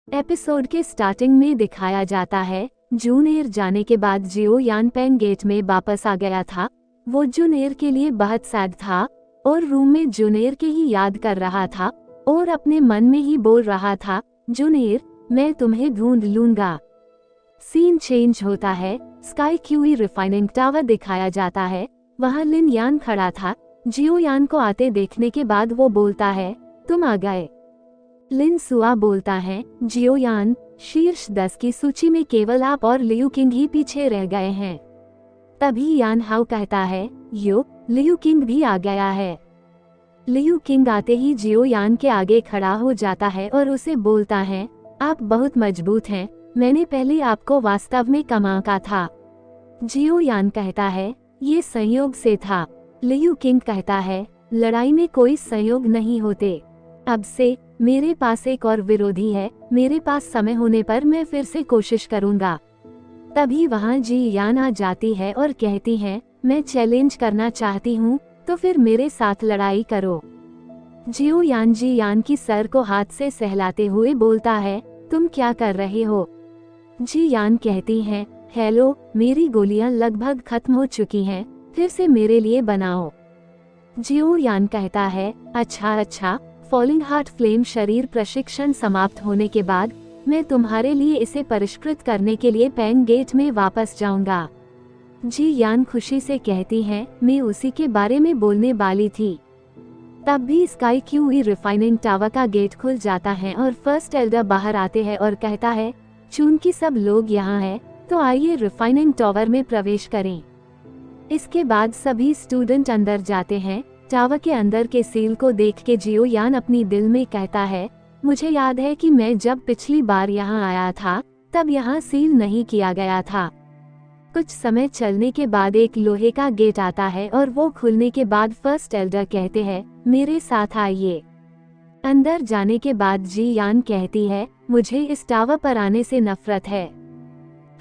Episode के starting में दिखाया जाता है जूनियर जाने के बाद जियो यान पेंग गेट में वापस आ गया था। वो जूनियर के लिए बहुत सैड था और रूम में जूनियर के ही याद कर रहा था और अपने मन में ही बोल रहा था, जूनियर मैं तुम्हें ढूंढ लूंगा। सीन चेंज होता है, स्काई क्यूई रिफाइनिंग टावर दिखाया जाता है। वहाँ लिन यान खड़ा था। जियो यान को आते देखने के बाद वो बोलता है, तुम आ गए। लिन सुआ बोलता है, जियो यान शीर्ष 10 की सूची में केवल आप और लियू किंग ही पीछे रह गए हैं। तभी यान हाउ कहता है, लियू किंग भी आ गया है। लियू किंग आते ही जियो यान के आगे खड़ा हो जाता है और उसे बोलता है, आप बहुत मजबूत हैं, मैंने पहले आपको वास्तव में कमाका था। जियो यान कहता है, ये संयोग से था। लियू किंग कहता है, लड़ाई में कोई संयोग नहीं होते। अब से मेरे पास एक और विरोधी है, मेरे पास समय होने पर मैं फिर से कोशिश करूंगा। तभी वहाँ जी यान आ जाती है और कहती है, मैं चैलेंज करना चाहती हूँ, तो फिर मेरे साथ लड़ाई करो। जियो यान जी यान की सर को हाथ से सहलाते हुए बोलता है, तुम क्या कर रहे हो? जी यान कहती हैं, हेलो, मेरी गोलियां लगभग खत्म हो चुकी हैं, फिर से मेरे लिए बनाओ। जियो यान कहता है, अच्छा, फॉलिंग हार्ट फ्लेम शरीर प्रशिक्षण समाप्त होने के बाद मैं तुम्हारे लिए इसे परिष्कृत करने के लिए पेंग गेट में वापस जाऊंगा। जी यान खुशी से कहती हैं, मैं उसी के बारे में बोलने वाली थी। तब भी स्काई क्यूई रिफाइनिंग टावर का गेट खुल जाता है और फर्स्ट एल्डर बाहर आते हैं और कहता है, चूंकि सब लोग यहाँ हैं, तो आइए रिफाइनिंग टावर में प्रवेश करें। इसके बाद सभी स्टूडेंट अंदर जाते हैं। टावर के अंदर के सील को देख के जियो यान अपनी दिल में कहता है, मुझे याद है कि मैं जब पिछली बार यहाँ आया था तब यहाँ सील नहीं किया गया था। कुछ समय चलने के बाद एक लोहे का गेट आता है और वो खुलने के बाद फर्स्ट एल्डर कहते हैं, मेरे साथ आइए। अंदर जाने के बाद जी यान कहती है, मुझे इस टावर पर आने से नफरत है।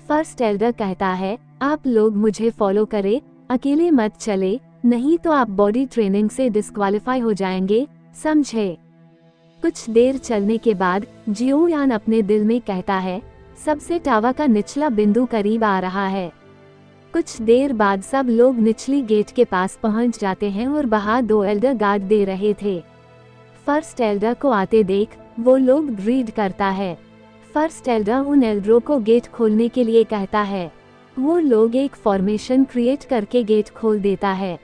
फर्स्ट एल्डर कहता है, आप लोग मुझे फॉलो करें, अकेले मत चले, नहीं तो आप बॉडी ट्रेनिंग से डिस्क्वालीफाई हो जाएंगे, समझे? कुछ देर चलने के बाद जियो यान अपने दिल में कहता है, सबसे टावर का निचला बिंदु करीब आ रहा है। कुछ देर बाद सब लोग निचली गेट के पास पहुंच जाते हैं और बाहर 2 एल्डर गार्ड दे रहे थे। फर्स्ट एल्डर को आते देख वो लोग ग्रीड करता है। फर्स्ट एल्डर उन एल्डरों को गेट खोलने के लिए कहता है। वो लोग एक फॉर्मेशन क्रिएट करके गेट खोल देता है।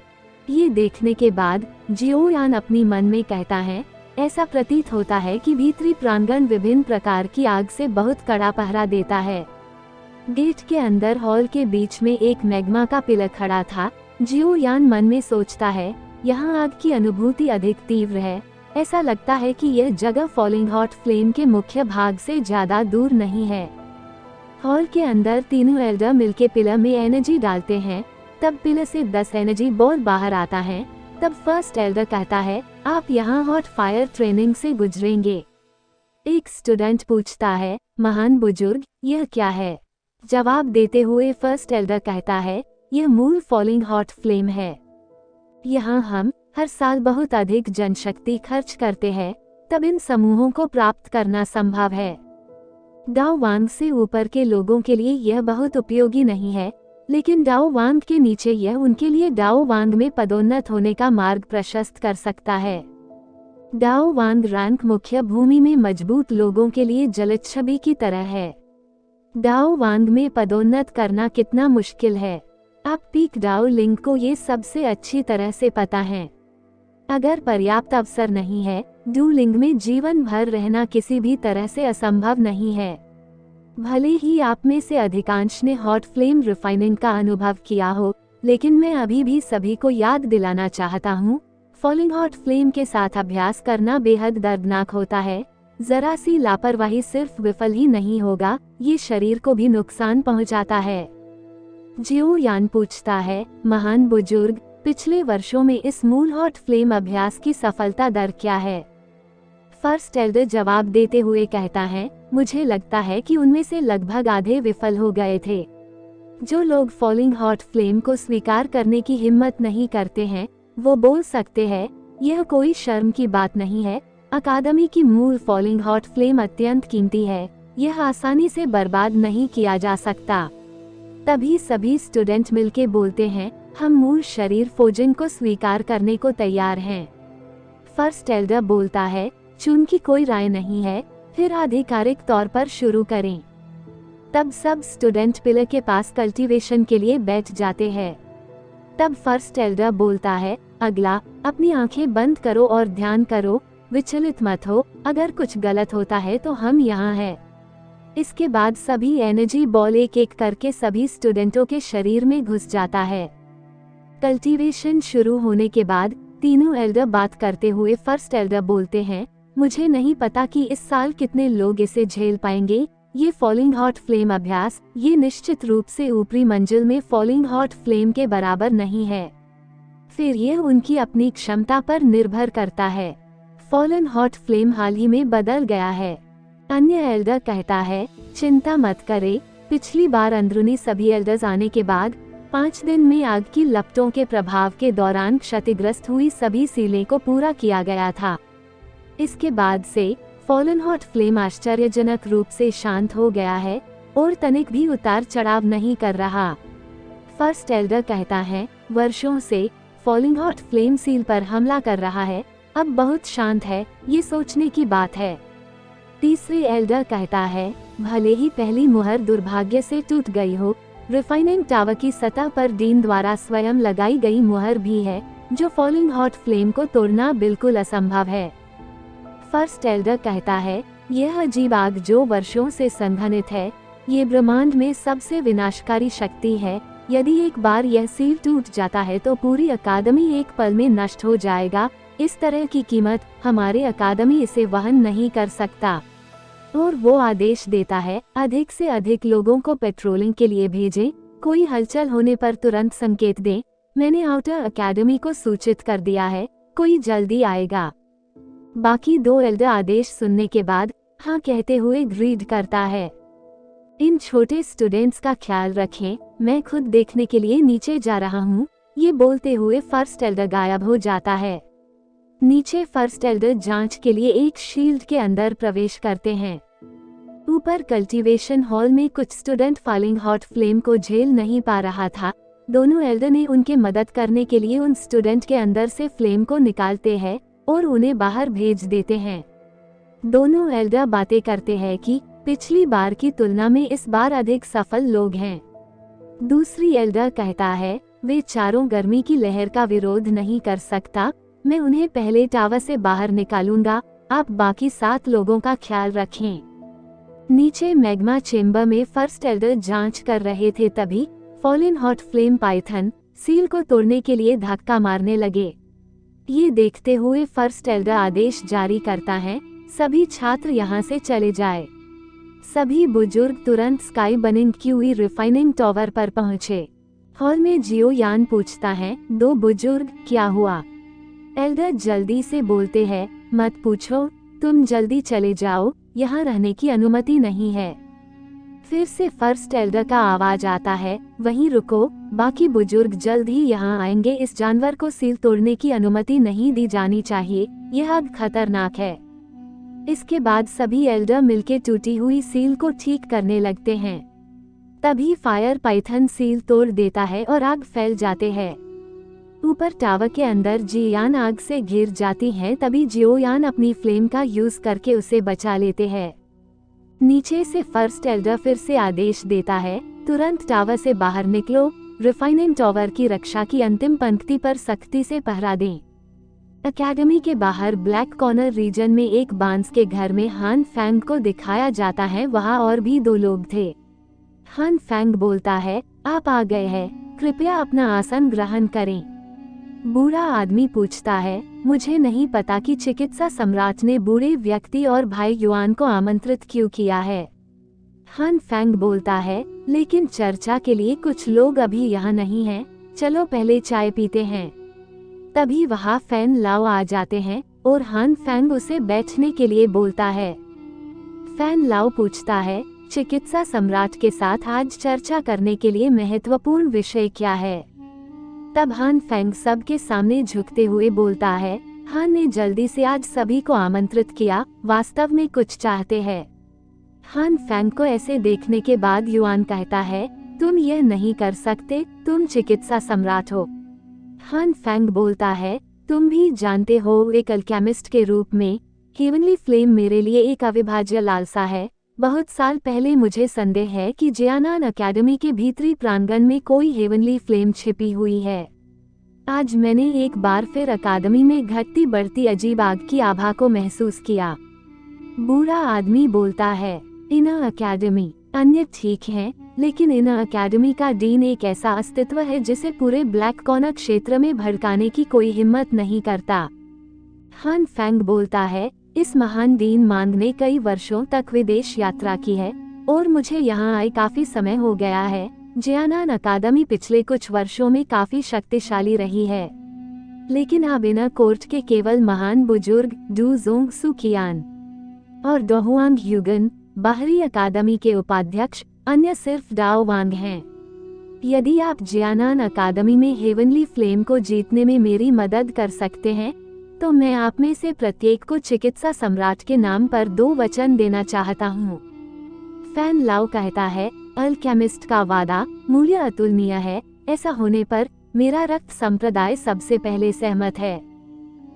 ये देखने के बाद जियो यान अपनी मन में कहता है, ऐसा प्रतीत होता है कि भीतरी प्रांगण विभिन्न प्रकार की आग से बहुत कड़ा पहरा देता है। गेट के अंदर हॉल के बीच में एक मैग्मा का पिलर खड़ा था। जियो यान मन में सोचता है, यहाँ आग की अनुभूति अधिक तीव्र है। ऐसा लगता है कि यह जगह फॉलिंग हॉट फ्लेम के मुख्य भाग से ज्यादा दूर नहीं है। हॉल के अंदर तीनों एल्डर मिलके पिलर में एनर्जी डालते हैं। तब पिलर से 10 एनर्जी बॉल बाहर आता है। तब फर्स्ट एल्डर कहता है, आप यहाँ हॉट फायर ट्रेनिंग से गुजरेंगे। एक स्टूडेंट पूछता है, महान बुजुर्ग यह क्या है? जवाब देते हुए फर्स्ट एल्डर कहता है, यह मूल फॉलिंग हॉट फ्लेम है। यहाँ हम हर साल बहुत अधिक जनशक्ति खर्च करते हैं, तब इन समूहों को प्राप्त करना संभव है। डाओ वांग से ऊपर के लोगों के लिए यह बहुत उपयोगी नहीं है, लेकिन डाओ वांग के नीचे यह उनके लिए डाओ वांग में पदोन्नत होने का मार्ग प्रशस्त कर सकता है। डाओ वांग रैंक मुख्य भूमि में मजबूत लोगों के लिए जलच्छवि की तरह है। डाओ वांग में पदोन्नत करना कितना मुश्किल है, आप पीक डाओ लिंग को ये सबसे अच्छी तरह से पता है। अगर पर्याप्त अवसर नहीं है, डू लिंग में जीवन भर रहना किसी भी तरह से असंभव नहीं है। भले ही आप में से अधिकांश ने हॉट फ्लेम रिफाइनिंग का अनुभव किया हो, लेकिन मैं अभी भी सभी को याद दिलाना चाहता हूँ, फॉलिंग हॉट फ्लेम के साथ अभ्यास करना बेहद दर्दनाक होता है। जरा सी लापरवाही सिर्फ विफल ही नहीं होगा, ये शरीर को भी नुकसान पहुँचाता है। जियो यान पूछता है, महान बुजुर्ग पिछले वर्षों में इस मूल हॉट फ्लेम अभ्यास की सफलता दर क्या है? फर्स्ट एल्डर जवाब देते हुए कहता है, मुझे लगता है कि उनमें से लगभग आधे विफल हो गए थे। जो लोग फॉलिंग हॉट फ्लेम को स्वीकार करने की हिम्मत नहीं करते हैं, वो बोल सकते हैं, यह कोई शर्म की बात नहीं है, अकादमी की मूल फॉलिंग हॉट फ्लेम अत्यंत कीमती है, यह आसानी से बर्बाद नहीं किया जा सकता। तभी सभी स्टूडेंट मिलके बोलते हैं, हम मूल शरीर फोजन को स्वीकार करने को तैयार हैं। फर्स्ट एल्डर बोलता है, चूंकि कोई राय नहीं है, फिर आधिकारिक तौर पर शुरू करें। तब सब स्टूडेंट पिलर के पास कल्टीवेशन के लिए बैठ जाते हैं। तब फर्स्ट एल्डर बोलता है, अगला, अपनी आंखें बंद करो और ध्यान करो, विचलित मत हो, अगर कुछ गलत होता है तो हम यहाँ हैं। इसके बाद सभी एनर्जी बॉल एक एक करके सभी स्टूडेंटों के शरीर में घुस जाता है। कल्टीवेशन शुरू होने के बाद तीनों एल्डर बात करते हुए फर्स्ट एल्डर बोलते हैं, मुझे नहीं पता कि इस साल कितने लोग इसे झेल पाएंगे। ये फॉलिंग हॉट फ्लेम अभ्यास, ये निश्चित रूप से ऊपरी मंजिल में फॉलिंग हॉट फ्लेम के बराबर नहीं है। फिर ये उनकी अपनी क्षमता पर निर्भर करता है। फॉलन हॉट फ्लेम हाल ही में बदल गया है। अन्य एल्डर कहता है, चिंता मत करे, पिछली बार अंदरूनी सभी एल्डर्स आने के बाद 5 दिन में आग की लपटों के प्रभाव के दौरान क्षतिग्रस्त हुई सभी सीलें को पूरा किया गया था। इसके बाद से फॉलन हॉट फ्लेम आश्चर्यजनक रूप से शांत हो गया है और तनिक भी उतार चढ़ाव नहीं कर रहा। फर्स्ट एल्डर कहता है, वर्षों से फॉलिंग हॉट फ्लेम सील पर हमला कर रहा है, अब बहुत शांत है, ये सोचने की बात है। तीसरे एल्डर कहता है, भले ही पहली मुहर दुर्भाग्य से टूट गई हो, रिफाइनिंग टावर की सतह पर डीन द्वारा स्वयं लगाई गई मुहर भी है, जो फॉलिंग हॉट फ्लेम को तोड़ना बिल्कुल असंभव है। फर्स्ट एल्डर कहता है, यह अजीब आग जो वर्षों से संघनित है, ये ब्रह्मांड में सबसे विनाशकारी शक्ति है। यदि एक बार यह सील टूट जाता है तो पूरी अकादमी एक पल में नष्ट हो जाएगा। इस तरह की कीमत हमारे अकादमी इसे वहन नहीं कर सकता। और वो आदेश देता है, अधिक से अधिक लोगों को पेट्रोलिंग के लिए भेजें, कोई हलचल होने पर तुरंत संकेत दें। मैंने आउटर अकेडमी को सूचित कर दिया है, कोई जल्दी आएगा। बाकी 2 एल्डर आदेश सुनने के बाद हाँ कहते हुए ग्रीड करता है। इन छोटे स्टूडेंट्स का ख्याल रखें, मैं खुद देखने के लिए नीचे जा रहा हूँ। ये बोलते हुए फर्स्ट एल्डर गायब हो जाता है। नीचे फर्स्ट एल्डर जांच के लिए एक शील्ड के अंदर प्रवेश करते हैं। ऊपर कल्टीवेशन हॉल में कुछ स्टूडेंट फॉलिंग हॉट फ्लेम को झेल नहीं पा रहा था। दोनों एल्डर ने उनके मदद करने के लिए उन स्टूडेंट के अंदर से फ्लेम को निकालते हैं और उन्हें बाहर भेज देते हैं। दोनों एल्डर बातें करते हैं कि पिछली बार की तुलना में इस बार अधिक सफल लोग हैं। दूसरी एल्डर कहता है, वे चारों गर्मी की लहर का विरोध नहीं कर सकता, मैं उन्हें पहले टावर से बाहर निकालूंगा, आप बाकी 7 लोगों का ख्याल रखें। नीचे मैग्मा चेम्बर में फर्स्ट एल्डर जांच कर रहे थे, तभी fallen hot flame Python seal को तोड़ने के लिए धक्का मारने लगे। ये देखते हुए फर्स्ट एल्डर आदेश जारी करता है, सभी छात्र यहाँ से चले जाए। सभी बुजुर्ग तुरंत sky Warring QE refining tower पर पहुँचे। हॉल में जियो यान पूछता है, 2 बुजुर्ग, क्या हुआ? एल्डर जल्दी से बोलते हैं, मत पूछो, तुम जल्दी चले जाओ, यहाँ रहने की अनुमति नहीं है। फिर से फर्स्ट एल्डर का आवाज आता है, वहीं रुको, बाकी बुजुर्ग जल्द ही यहाँ आएंगे। इस जानवर को सील तोड़ने की अनुमति नहीं दी जानी चाहिए, यह आग खतरनाक है। इसके बाद सभी एल्डर मिलके टूटी हुई सील को ठीक करने लगते हैं। तभी फायर पाइथन सील तोड़ देता है और आग फैल जाते हैं। ऊपर टावर के अंदर जियोयान आग से घिर जाती हैं, तभी जियोयान अपनी फ्लेम का यूज करके उसे बचा लेते हैं। नीचे से फर्स्ट एल्डर फिर से आदेश देता है, तुरंत टावर से बाहर निकलो, रिफाइनिंग टावर की रक्षा की अंतिम पंक्ति पर सख्ती से पहरा दें। अकेडमी के बाहर ब्लैक कॉर्नर रीजन में एक बांस के घर में हान फैंग को दिखाया जाता है। वहाँ और भी 2 लोग थे। हान फैंग बोलता है, आप आ गए हैं, कृपया अपना आसन ग्रहण करें। बूढ़ा आदमी पूछता है, मुझे नहीं पता कि चिकित्सा सम्राट ने बूढ़े व्यक्ति और भाई युआन को आमंत्रित क्यों किया है। हान फैंग बोलता है, लेकिन चर्चा के लिए कुछ लोग अभी यहाँ नहीं हैं, चलो पहले चाय पीते हैं। तभी वहाँ फैन लाओ आ जाते हैं और हान फैंग उसे बैठने के लिए बोलता है। फैन लाओ पूछता है, चिकित्सा सम्राट के साथ आज चर्चा करने के लिए महत्वपूर्ण विषय क्या है? तब हान फैंग सबके सामने झुकते हुए बोलता है, हान ने जल्दी से आज सभी को आमंत्रित किया, वास्तव में कुछ चाहते हैं। हान फेंग को ऐसे देखने के बाद युआन कहता है, तुम यह नहीं कर सकते, तुम चिकित्सा सम्राट हो। हान फेंग बोलता है, तुम भी जानते हो, एक अल्केमिस्ट के रूप में हेवनली फ्लेम मेरे लिए एक अविभाज्य लालसा है। बहुत साल पहले मुझे संदेह है कि जियानान अकेडमी के भीतरी प्रांगण में कोई हेवनली फ्लेम छिपी हुई है। आज मैंने एक बार फिर अकादमी में घटती बढ़ती अजीब आग की आभा को महसूस किया। बूढ़ा आदमी बोलता है, इनर अकेडमी, अन्य ठीक हैं, लेकिन इनर अकेडमी का डीन एक ऐसा अस्तित्व है जिसे पूरे ब्लैक कॉर्नर क्षेत्र में भड़काने की कोई हिम्मत नहीं करता। हान फेंग बोलता है, इस महान डीन मांग ने कई वर्षों तक विदेश यात्रा की है और मुझे यहाँ आए काफी समय हो गया है। जियानान अकादमी पिछले कुछ वर्षों में काफी शक्तिशाली रही है, लेकिन अब इनर कोर्ट के केवल महान बुजुर्ग डू जोंग सू कियान और डोहुआंग ह्यूगन, बाहरी अकादमी के उपाध्यक्ष, अन्य सिर्फ डाओ वांग हैं। यदि आप जियानान अकादमी में हेवनली फ्लेम को जीतने में मेरी मदद कर सकते हैं, तो मैं आप में से प्रत्येक को चिकित्सा सम्राट के नाम पर 2 वचन देना चाहता हूँ। फैन लाओ कहता है, अल्केमिस्ट का वादा मूल्य अतुलनीय है। ऐसा होने पर मेरा रक्त संप्रदाय सबसे पहले सहमत है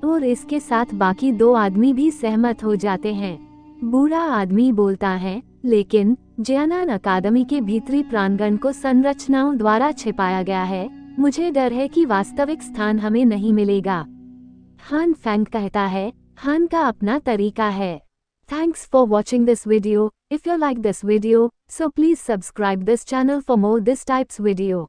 और इसके साथ बाकी 2 आदमी भी सहमत हो जाते हैं। बूढ़ा आदमी बोलता है, लेकिन जियानान अकादमी के भीतरी प्रांगण को संरचनाओं द्वारा छिपाया गया है। मुझे डर है कि वास्तविक स्थान हमें नहीं मिलेगा। हान फेंग कहता है, हान का अपना तरीका है। Thanks for watching this video. If you like this video, so please subscribe this channel for more this types video.